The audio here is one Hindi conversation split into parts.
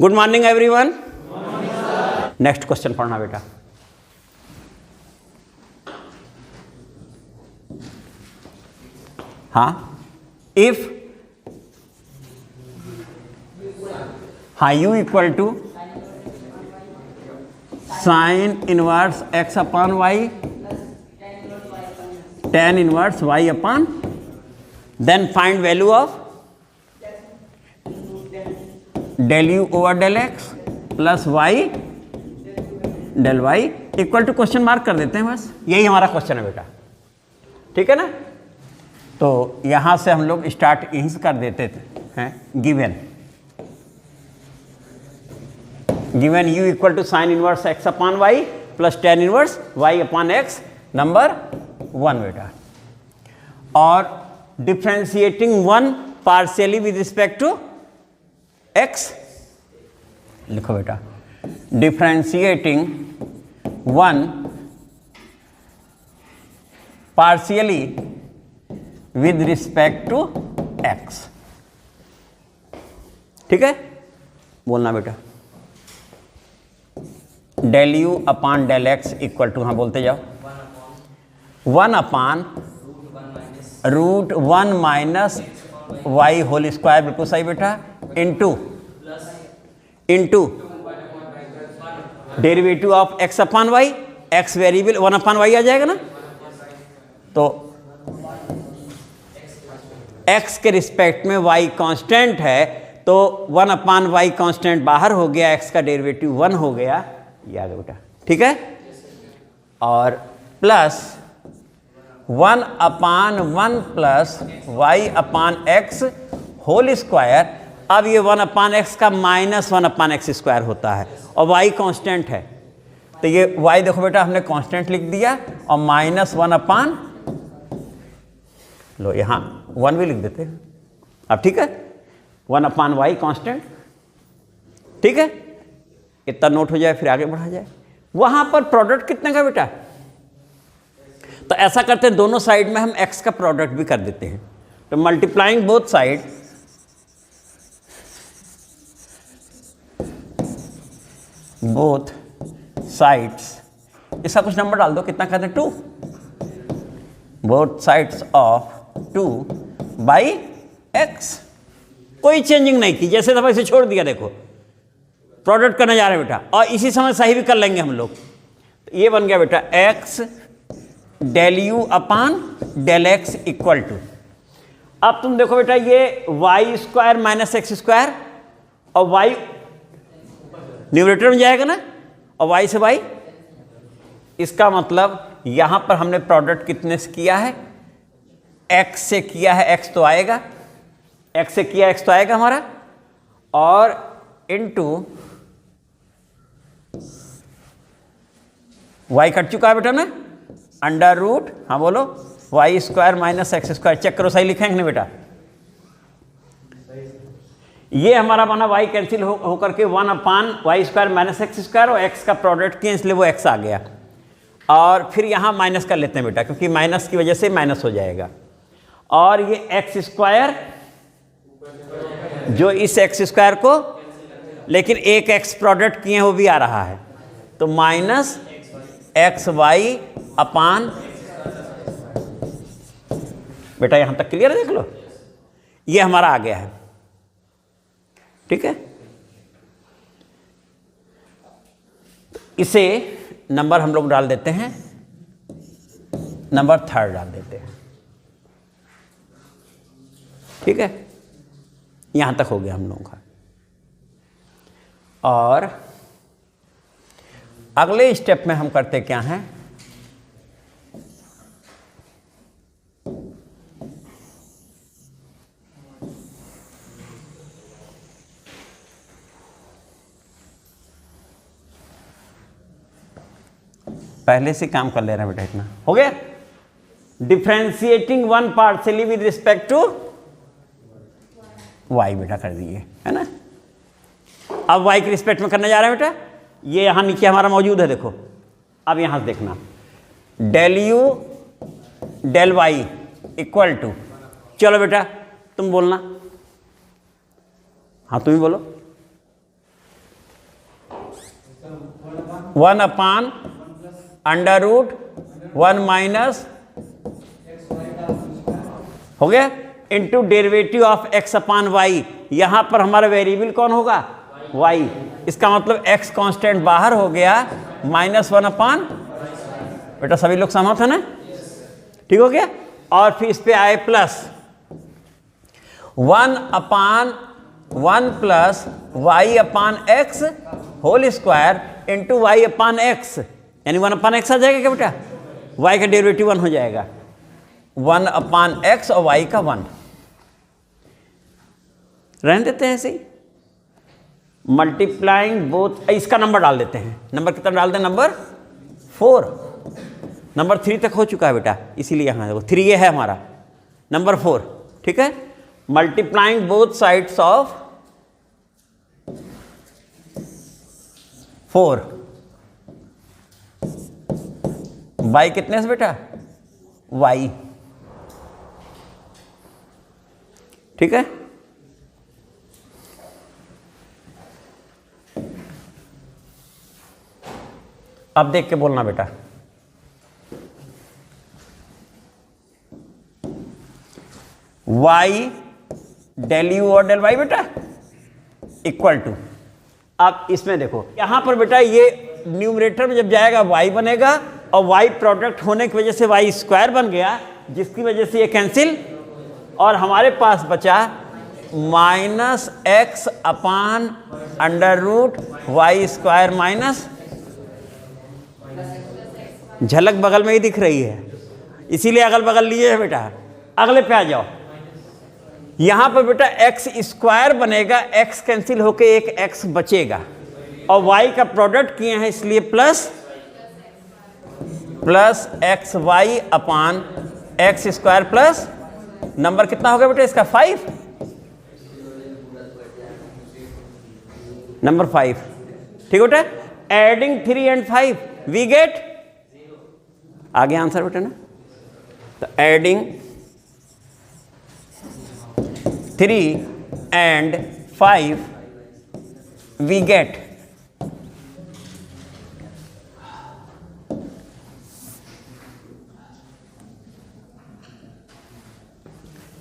Good morning everyone. Next question पढ़ना बेटा। हाँ, if u equal to sine inverse x upon y tan inverse y upon, then find value of del u over del x plus y del y equal to question mark कर देते हैं, बस यही हमारा क्वेश्चन है बेटा, ठीक है ना। तो यहाँ से हम लोग स्टार्ट यहीं से कर देते हैं। Given u equal to sine inverse x upon y plus tan inverse y upon x number 1 बेटा, और differentiating 1 partially with respect to x, लिखो बेटा, differentiating 1 partially with respect to x, ठीक है, बोलना बेटा। Del u upon del x equal to, हाँ बोलते जाओ, 1 upon root 1 minus y whole square, बिल्कुल सही बेटा, into derivative of x upon Y, x variable 1 upon Y आ जाएगा ना, तो x के रिस्पेक्ट में y कांस्टेंट है, तो 1 अपॉन वाई कांस्टेंट बाहर हो गया, x का डेरिवेटिव 1 हो गया, ये आ गया बेटा, ठीक है, और plus 1 upon 1 plus y upon x whole square. अब ये 1 अपॉन एक्स का माइनस 1 अपॉन एक्स स्क्वायर होता है, और y कांस्टेंट है, तो ये y देखो बेटा हमने कांस्टेंट लिख दिया, और माइनस 1 अपॉन, लो यहाँ 1 भी लिख देते हैं अब, ठीक है, 1 अपॉन वाई कांस्टेंट, ठीक है, इतना नोट हो जाए, फिर आगे बढ़ा जाए। वहां पर प्रोडक्ट कितने का बेटा, तो ऐसा करते हैं, दोनों साइड में हम x का प्रोडक्ट भी कर देते हैं, तो multiplying both side, both sides, इसका कुछ नंबर डाल दो, कितना कहते हैं 2, both sides of 2 by x, कोई चेंजिंग नहीं की, जैसे दफा इसे छोड़ दिया, देखो प्रोडक्ट करने जा रहे हैं बेटा, और इसी समय सही भी कर लेंगे हम लोग, तो ये बन गया बेटा x del u upon del x equal to, अब तुम देखो बेटा ये y square minus x square, और y न्यूमरेटर में जाएगा ना, और y से y, इसका मतलब यहां पर हमने प्रोडक्ट कितने से किया है, x से किया है, x तो आएगा, x से किया x तो आएगा हमारा, और इनटू y कट चुका है बेटा ना, अंडर रूट, हाँ बोलो, y square minus x square, check करो सही लिखेंगे ना बेटा, ये हमारा बना y कैंसिल होकर के 1 upon Y square minus x square, और x का प्रोडक्ट किया इसलिए वो x आ गया, और फिर यहाँ माइनस कर लेते हैं बेटा, क्योंकि माइनस की वजह से माइनस हो जाएगा, और ये एक्स स्क्वायर जो इस एक्स स्क्वायर को, लेकिन एक x प्रोडक्ट किए वो भी आ रहा है, तो माइनस एक्स वाई अपान, बेटा यहां तक क्लियर है, देख लो, ये हमारा आ गया है, ठीक है। इसे नंबर हम लोग डाल देते हैं, नंबर 3 डाल देते हैं, ठीक है, यहां तक हो गया हम लोगों का। और अगले स्टेप में हम करते क्या हैं, पहले से काम कर ले रहे हैं बेटा, इतना हो गया। Differentiating 1 partially with respect to y बेटा कर दिए, है ना। अब y के रिस्पेक्ट में करने जा रहे हैं बेटा, ये यहां नीचे हमारा मौजूद है, देखो, अब यहां से देखना, del u del y equal to, चलो बेटा तुम बोलना, हाँ तुम ही बोलो, 1 अपान अंडर रूट 1 माइनस हो गया into derivative of x upon y। यहां पर हमारा वेरिएबल कौन होगा? y। इसका मतलब x कांस्टेंट बाहर हो गया, -1 अपान, बेटा सभी लोग सहमत है ना? ठीक हो गया। और फिर इस पे आए plus 1 upon 1 plus y upon x whole square into y upon x, यानी 1 अपान x आ जाएगा क्या बेटा? y का डेरिवेटिव 1 हो जाएगा, 1 अपान x और y का 1 रहने देते हैं ऐसे ही। मल्टीप्लाइंग बोथ, इसका नंबर डाल देते हैं। नंबर कितना डाल दें? नंबर 4। नंबर 3 तक हो चुका है बेटा, इसीलिए यहाँ देखो 3 ये है हमारा, नंबर 4। ठीक है। Multiplying both sides of 4 by कितने से बेटा? y। ठीक है। अब देख के बोलना बेटा। y डेल u और डेल y बेटा इक्वल टू, अब इसमें देखो यहां पर बेटा ये न्यूमरेटर में जब जाएगा y बनेगा और y प्रोडक्ट होने की वजह से y स्क्वायर बन गया, जिसकी वजह से ये कैंसिल, और हमारे पास बचा -x upon under root y square minus, झलक बगल में ही दिख रही है इसीलिए अगल बगल लिए है बेटा। अगले पे आ जाओ, यहां पर बेटा x स्क्वायर बनेगा, x कैंसिल होके एक x बचेगा और y का प्रोडक्ट किए हैं इसलिए प्लस एक्स वाई अपान एक्स स्क्वायर प्लस नंबर कितना होगा बेटा इसका? 5, नंबर 5। ठीक है बेटा। एडिंग 3 and 5 वी गेट, आगे आंसर बेटा ना, तो adding 3 and 5 we get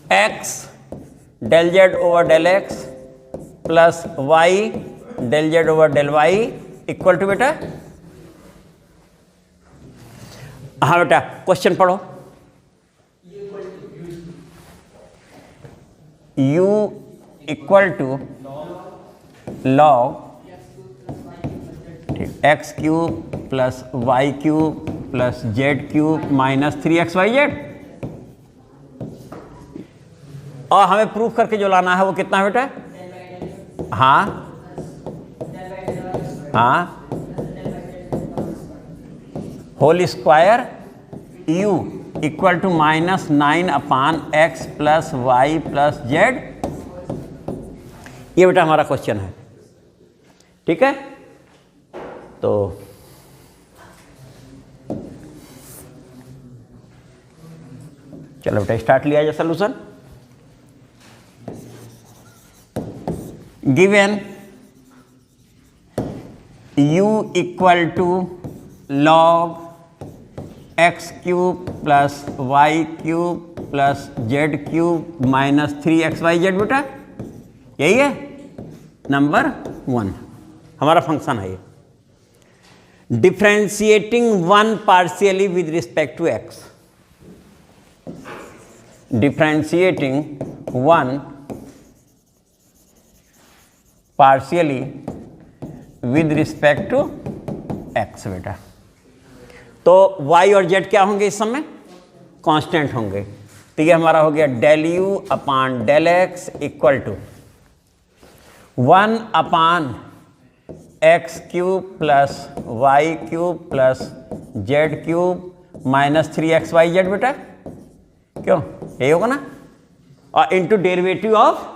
x del z over del x plus y del z over del y equal to बेटा, हाँ बेटा क्वेश्चन पढ़ो। u equal to log x cube plus y cube plus z cube minus 3xyz, और हमें प्रूफ करके जो लाना है वो कितना है बेटा? हाँ हाँ, whole square u equal to -9 upon x plus Y plus Z, ये बेटा हमारा क्वेश्चन है। ठीक है। तो चलो बेटा स्टार्ट लिया जाए solution. Given u equal to log x cube plus y cube plus z cube minus 3xyz बेटा, यही है नंबर 1 हमारा फंक्शन है ये। Differentiating 1 partially with respect to x, differentiating 1 partially with respect to x बेटा, तो y और z क्या होंगे इस समय? कांस्टेंट होंगे। तो ये हमारा हो गया del u upon del x equal to 1 upon x cube plus y cube plus z cube minus 3xyz बेटा, क्यों यही होगा ना, और इंटू डेरिवेटिव ऑफ,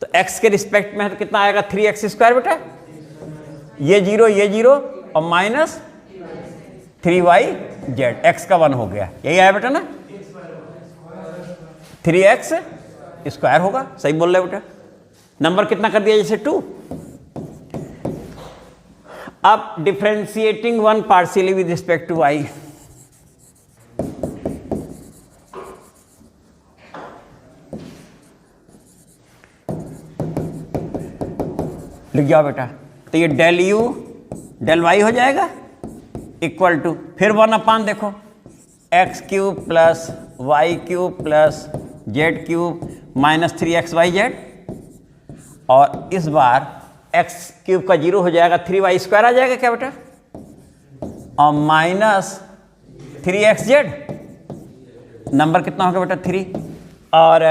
तो x के रिस्पेक्ट में है तो कितना आएगा? 3x स्क्वायर बेटा, ये 0 और माइनस 3yz, x का 1 हो गया, यही आया बेटा ना, 3x स्क्वायर होगा, सही बोल रहे बेटा। नंबर कितना कर दिया जैसे 2। अब differentiating one partially with respect to y, लिख जाओ बेटा। तो ये डेल u डेल y हो जाएगा इक्वल टू, फिर 1/, देखो x cube plus y cube plus z cube minus 3xyz, और इस बार एक्स क्यूब का 0 हो जाएगा, 3y² आ जाएगा क्या बेटा, और माइनस 3xz, नंबर कितना होगा बेटा 3, और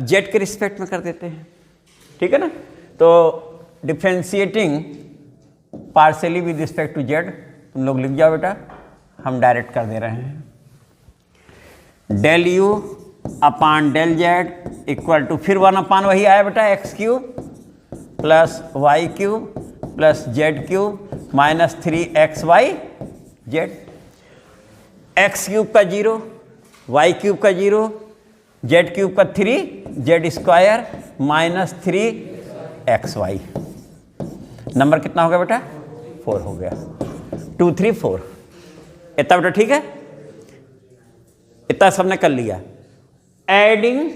जेड के रिस्पेक्ट में कर देते हैं, ठीक है ना। तो differentiating partially with respect to z, तुम लोग लिख जाओ बेटा, हम डायरेक्ट कर दे रहे हैं। Del u upon del z equal to, फिर 1/, वही आया बेटा, x cube plus y cube plus z cube minus 3xyz, x cube का 0, वाई क्यूब का 0, जेड क्यूब का 3z² माइनस 3xy, नंबर कितना हो गया बेटा 4 हो गया, 2 3 4, इतना बेटा ठीक है, इतना सबने कर लिया। एडिंग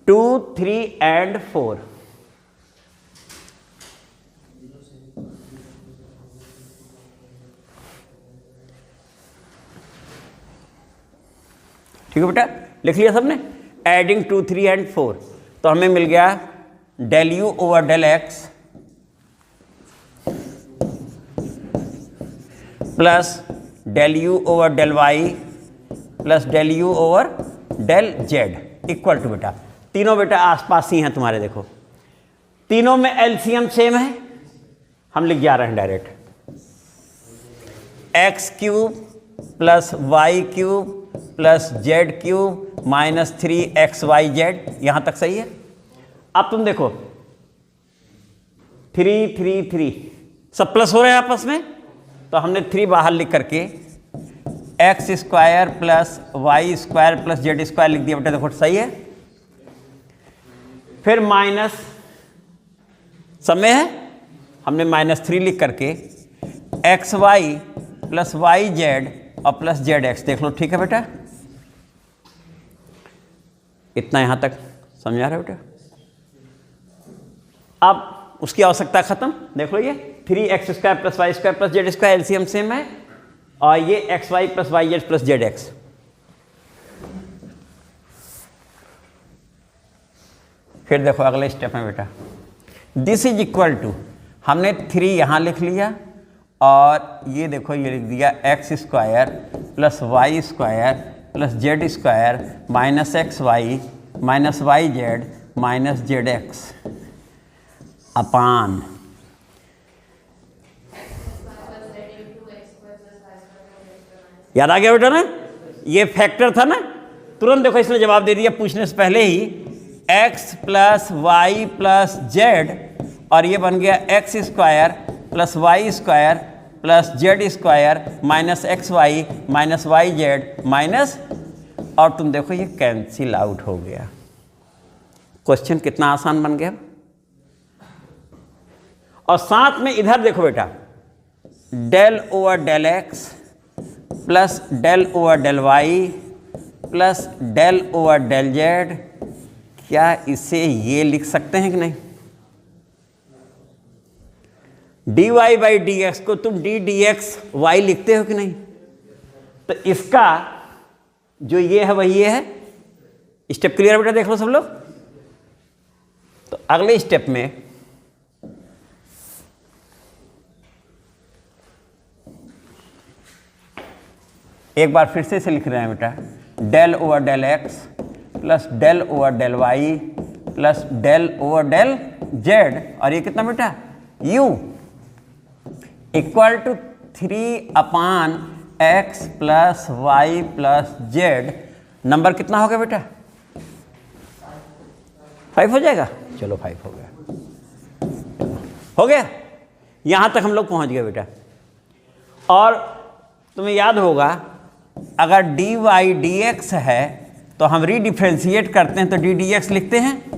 2 3 एंड 4, ठीक है बेटा, लिख लिया सबने। एडिंग 2 3 एंड 4, तो हमें मिल गया del u over del x plus del u over del y plus del u over del z equal to, बेटा तीनों बेटा आसपास ही हैं तुम्हारे, देखो तीनों में एलसीएम सेम है, हम लिख जा रहे हैं direct, x cube plus y cube plus z cube minus 3xyz, यहां तक सही है। अब तुम देखो 3 3 3 सब प्लस हो रहे हैं आपस में, तो हमने 3 बाहर लिख करके x² plus y² plus z² लिख दिया बेटा, देखो सही है। फिर माइनस सब में है, हमने -3 लिख करके xy प्लस yz और प्लस zx, देख लो ठीक है बेटा, इतना यहां तक समझा रहे बेटा। अब उसकी आवश्यकता खत्म, देख लो ये 3x² plus y² plus z² LCM same है, और ये xy plus yz plus zx, फिर देखो अगले स्टेप में बेटा, दिस इज इक्वल टू, हमने 3 यहां लिख लिया, और ये देखो ये लिख दिया x² plus y² plus z² minus xy minus yz minus zx अपान, याद आ गया बेटा ना, ये फैक्टर था ना, तुरंत देखो इसने जवाब दे दिया पूछने से पहले ही, x plus Y plus z, और ये बन गया x² plus y² plus z² minus xy minus yz minus, और तुम देखो ये कैंसिल आउट हो गया। क्वेश्चन कितना आसान बन गया। और साथ में इधर देखो बेटा, del over del x plus del over del y plus del over del z, क्या इसे ये लिख सकते हैं कि नहीं, dy बाई डी एक्स को तुम d dx y लिखते हो कि नहीं, तो इसका जो ये है वही ये है। स्टेप क्लियर बेटा, देख लो सब लोग। तो अगले स्टेप में एक बार फिर से लिख रहे हैं बेटा, del over del x plus del over del y plus del over del z, और ये कितना बेटा u equal to 3/x plus y plus z, number कितना हो गया बेटा 5 हो जाएगा, चलो 5 हो गया, हो गया, यहां तक हम लोग पहुंच गए बेटा। और तुम्हें याद होगा अगर dy dx है तो हम रीडिफ्रेंशिएट करते हैं तो d dx लिखते हैं,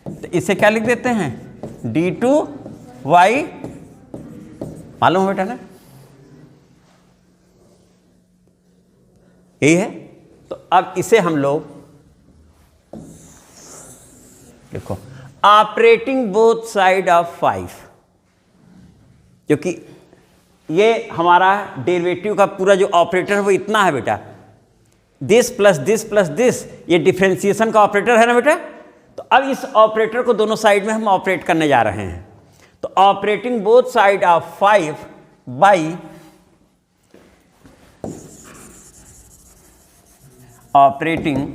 तो इसे क्या लिख देते हैं d2y मालूम है बेटा ना, यही है। तो अब इसे हम लोग देखो, ऑपरेटिंग बोथ साइड ऑफ 5, क्योंकि ये हमारा डेरिवेटिव का पूरा जो ऑपरेटर है वो इतना है बेटा, this plus this plus this, ये डिफरेंशिएशन का ऑपरेटर है ना बेटा। तो अब इस ऑपरेटर को दोनों साइड में हम ऑपरेट करने जा रहे हैं। तो operating both side of 5 by operating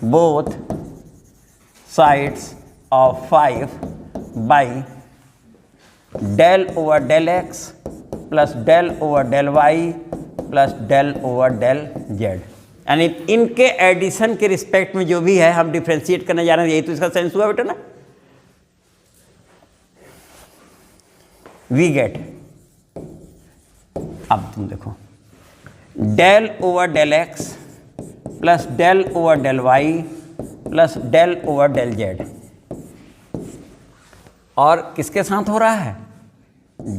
both sides of 5 by del over del x plus del over del y plus del over del z, यानी इनके एडिशन के रिस्पेक्ट में जो भी है हम डिफ्रेंशिएट करने जा रहे हैं। यही तो इसका सेंस हुआ बेटा ना। वी गेट, अब तुम देखो, del over del x plus del over del y plus del over del z, और किसके साथ हो रहा है,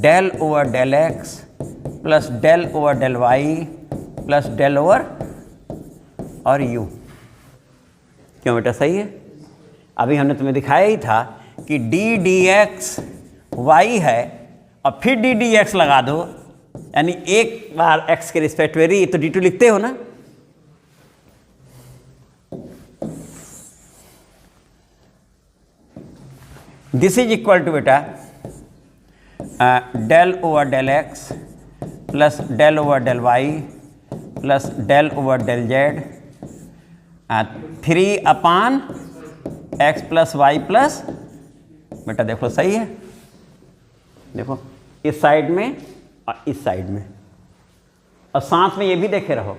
del over del x plus del over del y plus del over और यू। क्यों बेटा, सही है। अभी हमने तुम्हें दिखाया ही था कि डी डी एक्स वाई है और फिर डी डी एक्स लगा दो, यानी एक बार एक्स के रिस्पेक्ट वेरी, तो डी टू लिखते हो ना। दिस इज इक्वल टू बेटा del over del x plus del over del y plus del over del z 3 upon x plus Y plus, बेटा देखो सही है, देखो इस साइड में और इस साइड में, और साथ में ये भी देखे रहो,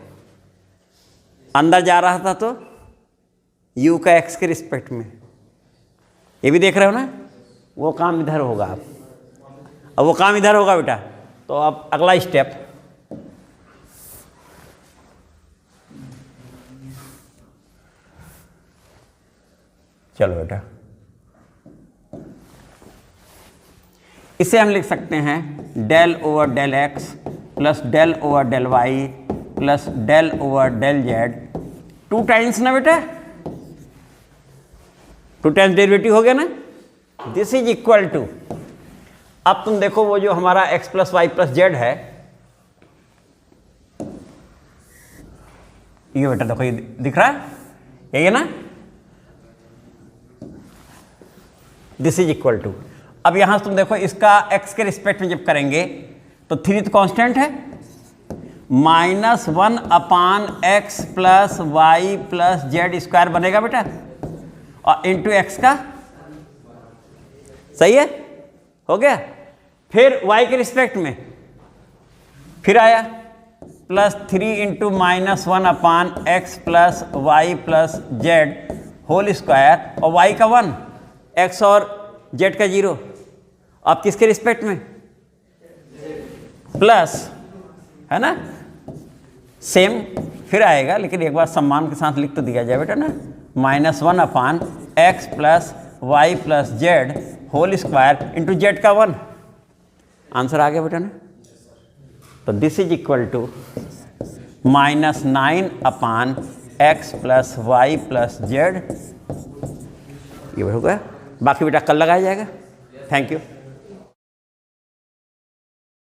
अंदर जा रहा था तो u का x के रिस्पेक्ट में, ये भी देख रहे हो ना। वो काम इधर होगा, अब वो काम इधर होगा बेटा। तो अब अगला स्टेप, चलो बेटा, इसे हम लिख सकते हैं del over del x plus del over del y plus del over del z, 2 times ना बेटा, 2 टाइम्स डेरिवेटिव हो गया ना। दिस इज इक्वल टू, अब तुम देखो वो जो हमारा x plus Y plus z है, ये बेटा देखो, ये दिख रहा है, यही है ना। दिस इज इक्वल टू, अब यहां से तुम देखो इसका x के रिस्पेक्ट में जब करेंगे तो 3 तो कांस्टेंट है, -1 upon x plus Y plus Z square बनेगा बेटा, और इंटू एक्स का, सही है, हो गया। फिर y के रिस्पेक्ट में फिर आया plus 3 into -1 upon x plus Y plus Z whole square, और y का 1, x और z का 0। अब किसके रिस्पेक्ट में, प्लस, है ना, सेम फिर आएगा, लेकिन एक बार सम्मान के साथ लिख तो दिया जाए बेटा ना, -1 upon x plus Y plus Z whole square into Z का 1। आंसर आ गया बेटा ना। तो this is equal to -9 upon x plus Y plus Z, ये हो गया। बाकी बेटा कल लगाया जाएगा। Thank you.